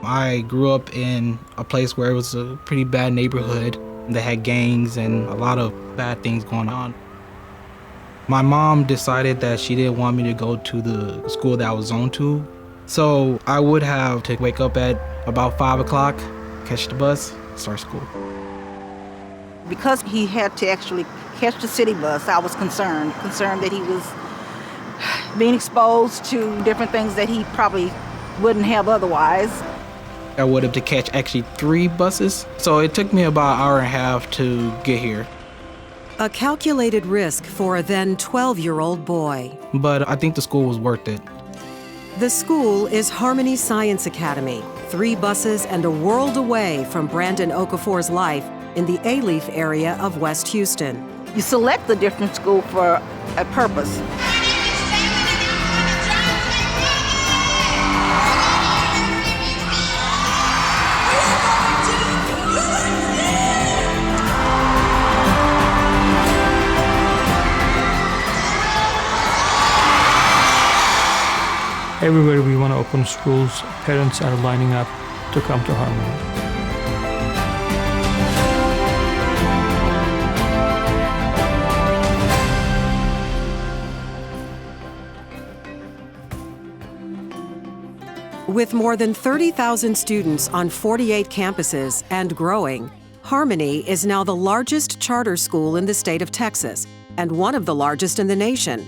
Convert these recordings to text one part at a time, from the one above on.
I grew up in a place where it was a pretty bad neighborhood that had gangs and a lot of bad things going on. My mom decided that she didn't want me to go to the school that I was zoned to. So I would have to wake up at about 5 o'clock, catch the bus, start school. Because he had to actually catch the city bus, I was concerned that he was being exposed to different things that he probably wouldn't have otherwise. I would have to catch actually 3 buses, so it took me about an hour and a half to get here. A calculated risk for a then 12-year-old boy. But I think the school was worth it. The school is Harmony Science Academy, 3 buses and a world away from Brandon Okafor's life in the Alief area of West Houston. You select the different school for a purpose. Everywhere we want to open schools, parents are lining up to come to Harmony. With more than 30,000 students on 48 campuses and growing, Harmony is now the largest charter school in the state of Texas and one of the largest in the nation.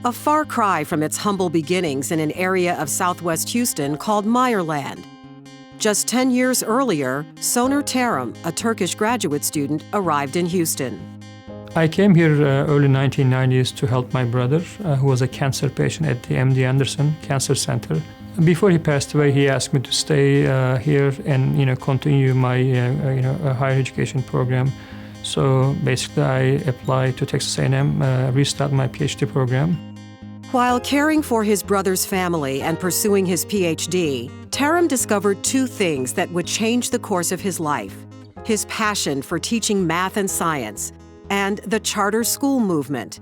A far cry from its humble beginnings in an area of southwest Houston called Meyerland. Just 10 years earlier, Soner Terim, a Turkish graduate student, arrived in Houston. I came here early 1990s to help my brother, who was a cancer patient at the MD Anderson Cancer Center. Before he passed away, he asked me to stay here and continue my higher education program. So basically, I applied to Texas A&M, restart my PhD program. While caring for his brother's family and pursuing his PhD, Terim discovered 2 things that would change the course of his life: his passion for teaching math and science, and the charter school movement.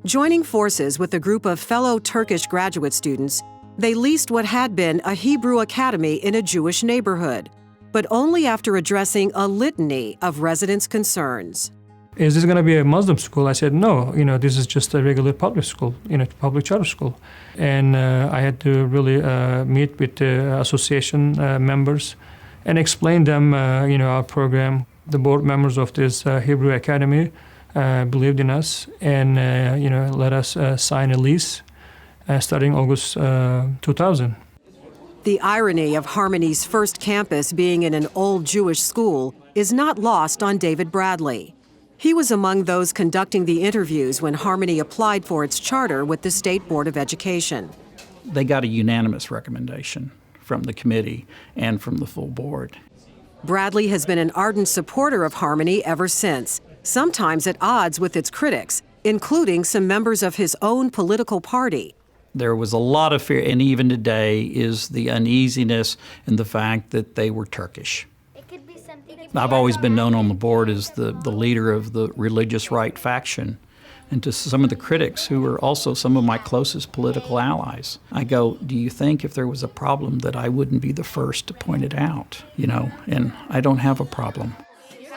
Joining forces with a group of fellow Turkish graduate students, they leased what had been a Hebrew academy in a Jewish neighborhood, but only after addressing a litany of residents' concerns. Is this going to be a Muslim school? I said, no, this is just a regular public school, public charter school. And I had to really meet with the association members and explain them, our program. The board members of this Hebrew Academy believed in us and, let us sign a lease starting August 2000. The irony of Harmony's first campus being in an old Jewish school is not lost on David Bradley. He was among those conducting the interviews when Harmony applied for its charter with the State Board of Education. They got a unanimous recommendation from the committee and from the full board. Bradley has been an ardent supporter of Harmony ever since, sometimes at odds with its critics, including some members of his own political party. There was a lot of fear, and even today is the uneasiness and the fact that they were Turkish. I've always been known on the board as the leader of the religious right faction. And to some of the critics, who are also some of my closest political allies, I go, do you think if there was a problem that I wouldn't be the first to point it out? And I don't have a problem. Okay, you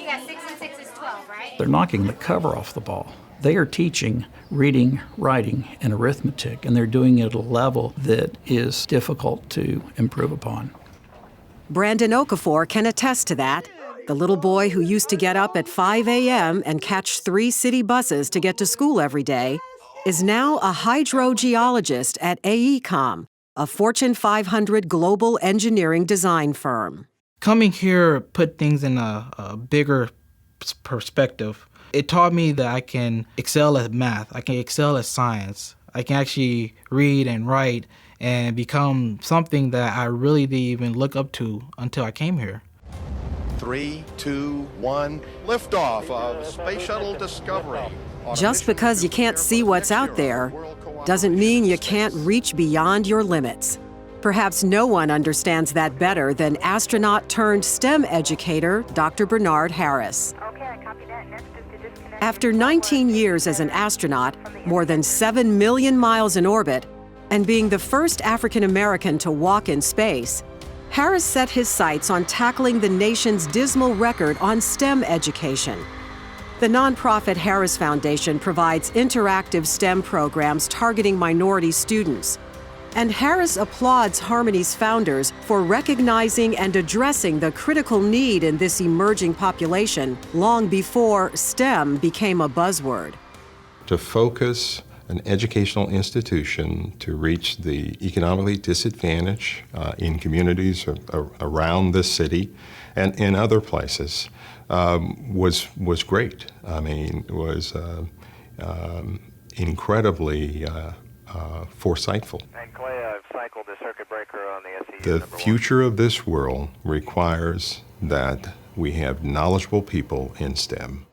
got 6 and 6 is 12, right? They're knocking the cover off the ball. They are teaching reading, writing, and arithmetic, and they're doing it at a level that is difficult to improve upon. Brandon Okafor can attest to that. The little boy who used to get up at 5 a.m. and catch 3 city buses to get to school every day is now a hydrogeologist at AECOM, a Fortune 500 global engineering design firm. Coming here put things in a bigger perspective. It taught me that I can excel at math, I can excel at science, I can actually read and write and become something that I really didn't even look up to until I came here. 3, 2, 1, liftoff of Space Shuttle Discovery. Just because you can't see what's out there doesn't mean you can't reach beyond your limits. Perhaps no one understands that better than astronaut turned STEM educator, Dr. Bernard Harris. After 19 years as an astronaut, more than 7 million miles in orbit, and being the first African American to walk in space, Harris set his sights on tackling the nation's dismal record on STEM education. The nonprofit Harris Foundation provides interactive STEM programs targeting minority students. And Harris applauds Harmony's founders for recognizing and addressing the critical need in this emerging population long before STEM became a buzzword. To focus an educational institution to reach the economically disadvantaged in communities around this city and in other places was great. I mean, it was incredibly foresightful. And Clay, I've cycled the circuit breaker on the SEU. The future of this world requires that we have knowledgeable people in STEM.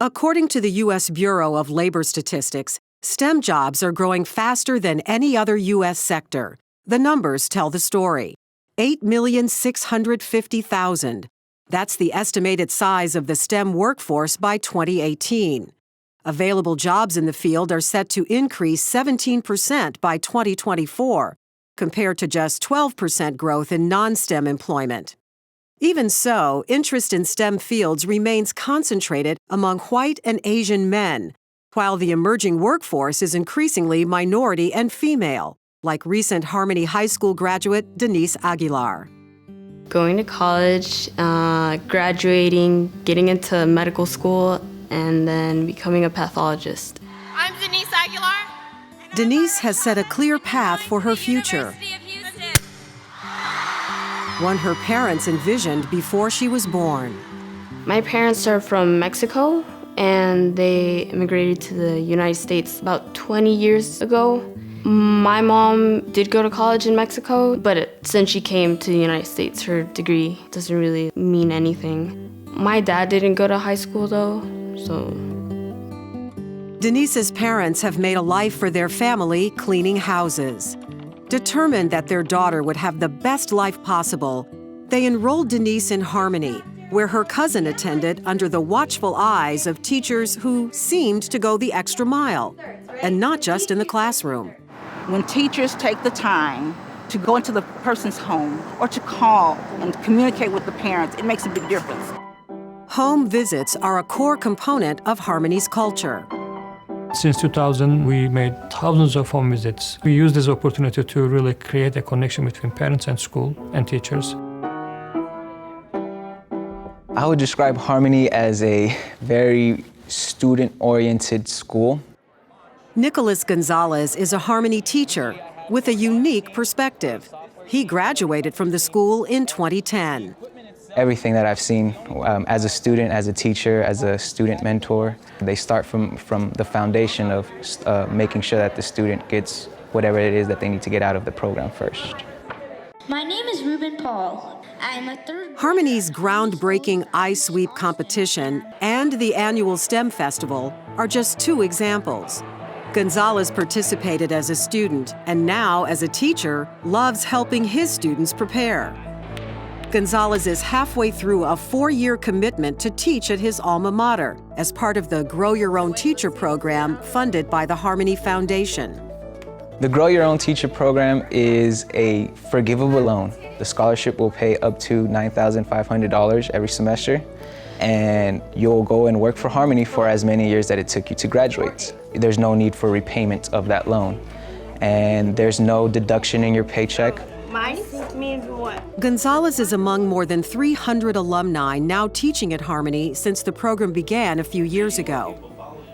According to the U.S. Bureau of Labor Statistics, STEM jobs are growing faster than any other U.S. sector. The numbers tell the story. 8,650,000. That's the estimated size of the STEM workforce by 2018. Available jobs in the field are set to increase 17% by 2024, compared to just 12% growth in non-STEM employment. Even so, interest in STEM fields remains concentrated among white and Asian men, while the emerging workforce is increasingly minority and female, like recent Harmony High School graduate Denise Aguilar. Going to college, graduating, getting into medical school, and then becoming a pathologist. I'm Denise Aguilar. Denise has set a clear path for her future, one her parents envisioned before she was born. My parents are from Mexico, and they immigrated to the United States about 20 years ago. My mom did go to college in Mexico, but since she came to the United States, her degree doesn't really mean anything. My dad didn't go to high school though, so. Denise's parents have made a life for their family cleaning houses. Determined that their daughter would have the best life possible, they enrolled Denise in Harmony, where her cousin attended under the watchful eyes of teachers who seemed to go the extra mile, and not just in the classroom. When teachers take the time to go into the person's home or to call and communicate with the parents, it makes a big difference. Home visits are a core component of Harmony's culture. Since 2000, we made thousands of home visits. We used this opportunity to really create a connection between parents and school and teachers. I would describe Harmony as a very student-oriented school. Nicholas Gonzalez is a Harmony teacher with a unique perspective. He graduated from the school in 2010. Everything that I've seen as a student, as a teacher, as a student mentor, they start from the foundation of making sure that the student gets whatever it is that they need to get out of the program first. My name is Ruben Paul. I'm a third. Harmony's groundbreaking eye sweep competition and the annual STEM festival are just two examples. Gonzalez participated as a student and now, as a teacher, loves helping his students prepare. Gonzalez is halfway through a 4-year commitment to teach at his alma mater as part of the Grow Your Own Teacher program funded by the Harmony Foundation. The Grow Your Own Teacher program is a forgivable loan. The scholarship will pay up to $9,500 every semester, and you'll go and work for Harmony for as many years that it took you to graduate. There's no need for repayment of that loan, and there's no deduction in your paycheck. Gonzalez is among more than 300 alumni now teaching at Harmony since the program began a few years ago.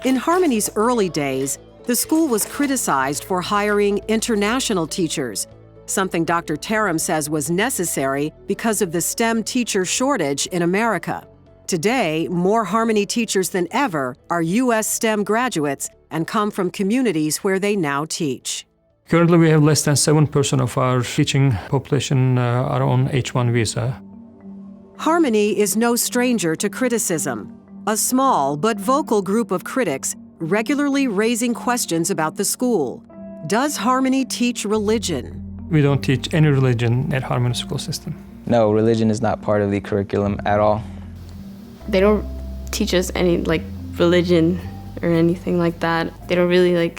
In Harmony's early days, the school was criticized for hiring international teachers, something Dr. Taram says was necessary because of the STEM teacher shortage in America. Today, more Harmony teachers than ever are U.S. STEM graduates and come from communities where they now teach. Currently, we have less than 7% of our teaching population are on H-1 visa. Harmony is no stranger to criticism. A small but vocal group of critics regularly raising questions about the school. Does Harmony teach religion? We don't teach any religion at Harmony School System. No, religion is not part of the curriculum at all. They don't teach us any religion or anything like that. They don't really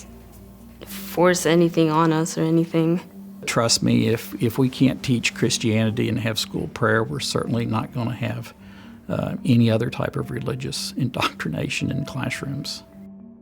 force anything on us or anything. Trust me, if we can't teach Christianity and have school prayer, we're certainly not going to have any other type of religious indoctrination in classrooms.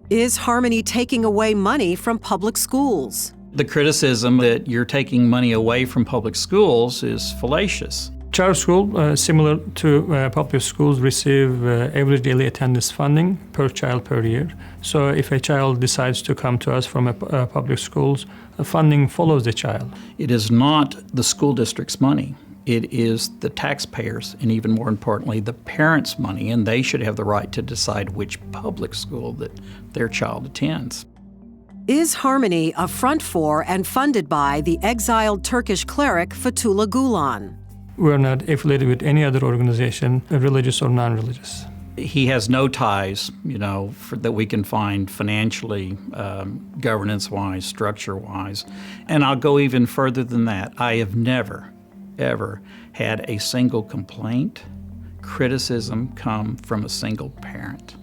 Is Harmony taking away money from public schools? The criticism that you're taking money away from public schools is fallacious. Charter school, similar to public schools, receive average daily attendance funding per child per year. So if a child decides to come to us from a public schools, the funding follows the child. It is not the school district's money. It is the taxpayers, and even more importantly, the parents' money, and they should have the right to decide which public school that their child attends. Is Harmony a front for and funded by the exiled Turkish cleric Fethullah Gulen? We're not affiliated with any other organization, religious or non-religious. He has no ties, that we can find financially, governance-wise, structure-wise. And I'll go even further than that. I have never, ever had a single complaint, criticism come from a single parent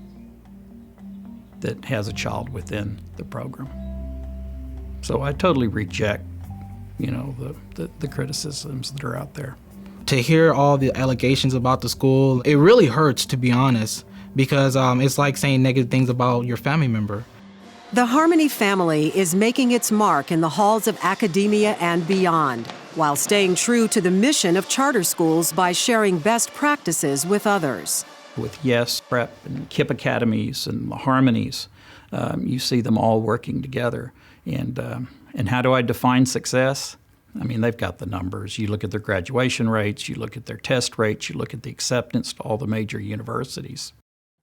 that has a child within the program. So I totally reject, the criticisms that are out there. To hear all the allegations about the school, it really hurts, to be honest, because it's like saying negative things about your family member. The Harmony family is making its mark in the halls of academia and beyond, while staying true to the mission of charter schools by sharing best practices with others. With Yes Prep and KIPP Academies and the Harmonies, you see them all working together. And how do I define success? I mean, they've got the numbers. You look at their graduation rates, you look at their test rates, you look at the acceptance to all the major universities.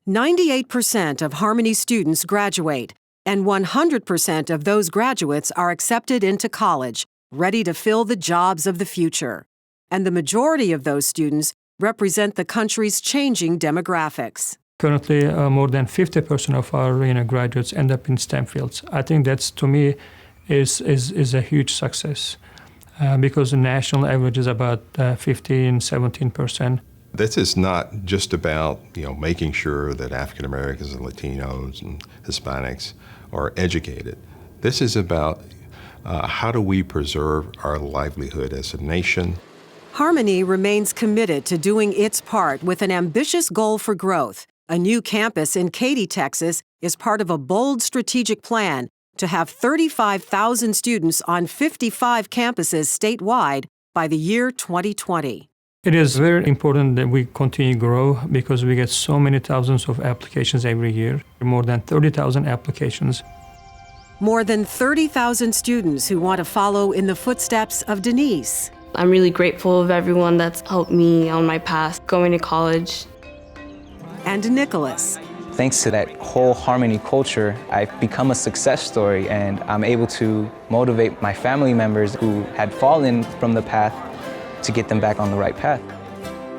98% of Harmony students graduate, and 100% of those graduates are accepted into college, ready to fill the jobs of the future. And the majority of those students represent the country's changing demographics. Currently, more than 50% of our graduates end up in STEM fields. I think that's, to me, is a huge success. Because the national average is about 15, 17%. This is not just about making sure that African Americans and Latinos and Hispanics are educated. This is about how do we preserve our livelihood as a nation. Harmony remains committed to doing its part with an ambitious goal for growth. A new campus in Katy, Texas, is part of a bold strategic plan to have 35,000 students on 55 campuses statewide by the year 2020. It is very important that we continue to grow because we get so many thousands of applications every year, more than 30,000 applications. More than 30,000 students who want to follow in the footsteps of Denise. I'm really grateful of everyone that's helped me on my path going to college. And Nicholas. Thanks to that whole Harmony culture, I've become a success story, and I'm able to motivate my family members who had fallen from the path to get them back on the right path.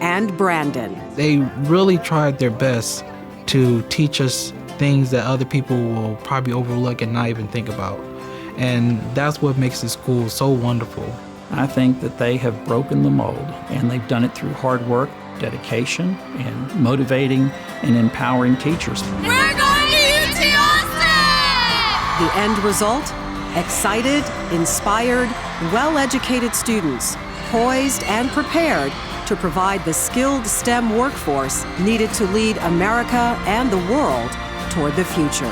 And Brandon. They really tried their best to teach us things that other people will probably overlook and not even think about. And that's what makes the school so wonderful. I think that they have broken the mold, and they've done it through hard work, dedication, and motivating and empowering teachers. We're going to UT Austin! The end result? Excited, inspired, well-educated students, poised and prepared to provide the skilled STEM workforce needed to lead America and the world toward the future.